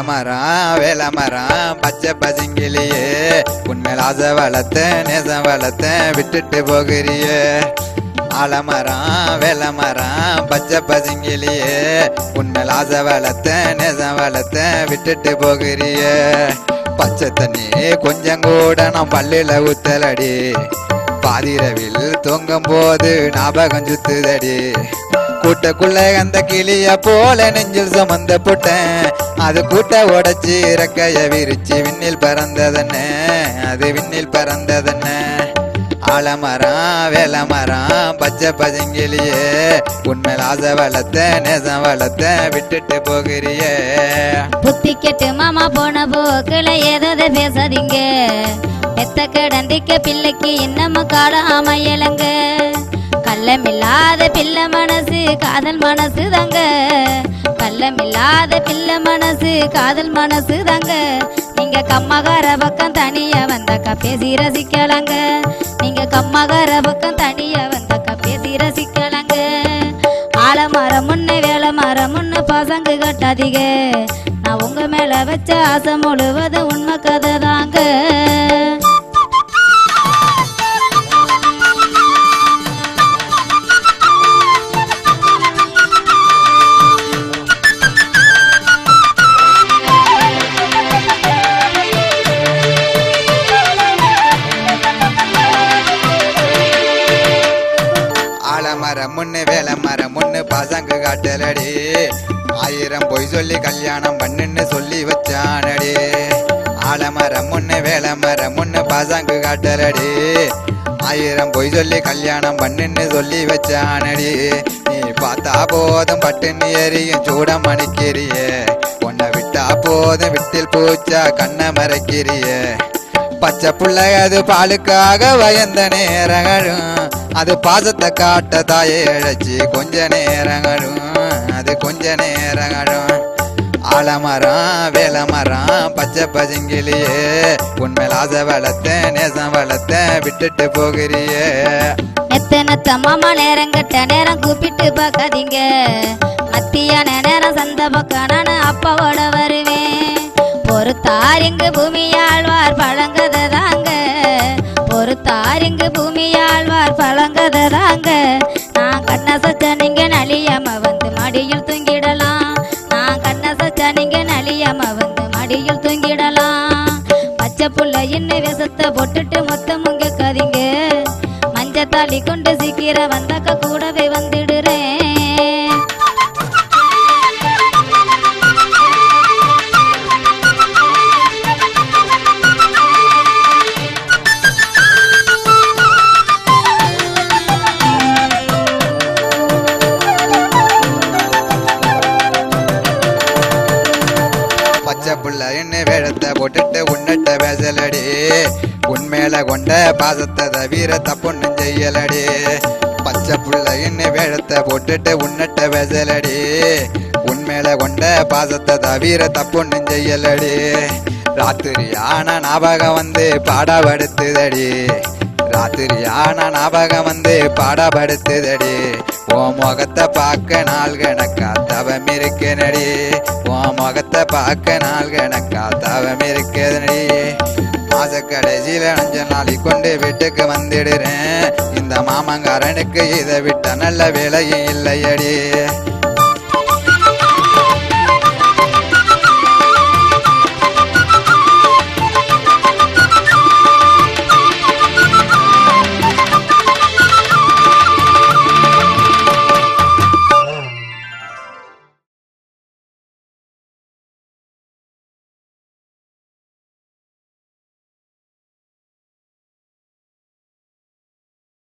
ஆலமரம் வேலமரம் பச்சை பசுங்கிலியே உன்மேல் ஆசை வளர்த்த நேசம் வளர்த்த விட்டுட்டு போகிறியே ஆலமரம் வேலமரம் பச்சை பசுங்கிலியே உன்மேல் ஆசை வளர்த்த நேசம் வளர்த்த விட்டுட்டு போகிறியே பச்சை தண்ணி கொஞ்சம் கூட நான் பள்ளியில ஊத்தலடி பாதிரவில் தூங்கும் போது ஞாபகம் சுத்துதடி கூட்டக்குள்ள அந்த கிளிய போல நெஞ்சில் சுமந்த புட்டேன் அது கூட்ட உடைச்சி இறக்கைய விரிச்சு விண்ணில் பறந்ததன்னு அது விண்ணில் பறந்ததன்னு ஆலமரம் வேலமரம் பச்சை பசுங்கிலியே உன்மேல் ஆசை வளர்த்த நேசம் வளர்த்த விட்டுட்டு போகிறியே புத்தி கெட்டு மாமா போன போக்குல ஏதோ பேசாதீங்க எத்த கடந்திக்க பிள்ளைக்கு இன்னமும் காலம் அமையலங்க கள்ளமில்லாத பிள்ளை மனசு காதல் மனசு தாங்க கள்ளமில்லாத பிள்ளை மனசு காதல் மனசு தாங்க நீங்க கம்மகார பக்கம் தனியா வந்தாக்கா பேசி ரசிக்கலாங்க நீங்க கம்மகார பக்கம் தனியா வந்தாக்கா பேசி ரசிக்கலாங்க ஆலமரம் முன்ன வேலை மரம் முன்ன பசங்க கட்டாதீங்க நான் உங்க மேல வச்ச ஆசை முழுவதும் உண்மை கதை தாங்க மரம் முன்னு வேலை மரம் முன்னு பசங்க காட்டலடி 1000 பொய் சொல்லி கல்யாணம் பண்ணுன்னு சொல்லி வச்சானடி ஆலமரம் முன்னு வேலை மரம் முன்னு பசங்க காட்டலடி 1000 பொய் சொல்லி கல்யாணம் பண்ணுன்னு சொல்லி வச்சானடி நீ பார்த்தா போதும் பட்டுன்னு எரியும் சூடம் மணிக்கிறியே உன்னை விட்டா போதும் விட்டில் பூச்சா கண்ணை மறைக்கிறியே பச்சை புள்ளை அது பாலுக்காக வயந்த நேரங்களும் அது பாசத்தை காட்ட தாயை இழைச்சி கொஞ்ச நேரங்களும் அது கொஞ்ச நேரங்களும் ஆலமரம் வேலமரம் பச்சை பசுங்கிலியே உன்மேல் ஆசை வளர்த்த நேசம் வளர்த்த விட்டுட்டு போகிறியே எத்தனை மாமா நேரம் கட்ட நேரம் கூப்பிட்டு பார்க்காதீங்க மத்தியான நேரம் சந்த பக்கம் நான் அப்பாவோட வருவேன் பொறுத்தார் இங்கு பூமியாழ்வார் பழங்கதை தாங்க பொறுத்தார் இங்கு பூமியாழ்வார் பழங்கதை தாங்க நான் கண்ண சச்ச நீங்க நலியாம வந்து மடியில் தூங்கிடலாம் நான் கண்ண சச்ச நீங்க நலியாம வந்து மடியில் தூங்கிடலாம் பச்சை புள்ள இன்னும் விஷத்தை போட்டுட்டு மொத்தமும் கேட்காதீங்க மஞ்சத்தாளி கொண்டு சீக்கிரம் வந்தாக்க கூடவே வந்துடுறேன் பச்சை புள்ள இன்னும் வேழத்தை போட்டுட்டு உன்னட்ட பேசலடி உன்மேல கொண்ட பாசத்தை தவிர தப்புன்னு செய்யலடி பச்சை புள்ள இன்னும் வேழத்தை போட்டுட்டு உன்னட்ட பேசலடி உன்மேல கொண்ட பாசத்தை தவிர தப்புன்னு செய்யலடி ராத்திரியான ஞாபகம் வந்து பாடப்படுத்துதடி ராத்திரியான ஞாபகம் வந்து பாடப்படுத்துதடி ஓ முகத்தை பார்க்க நாள் கணக்கா தவம் இருக்கனடி ஓ முகத்தை பார்க்க நாள் கணக்கா தவம் இருக்குதடி மாச கடைசியில 5 நாளைக்கு கொண்டு வீட்டுக்கு வந்துடுறேன் இந்த மாமங்காரனுக்கு இதை விட்ட நல்ல வேலையும் இல்லையடி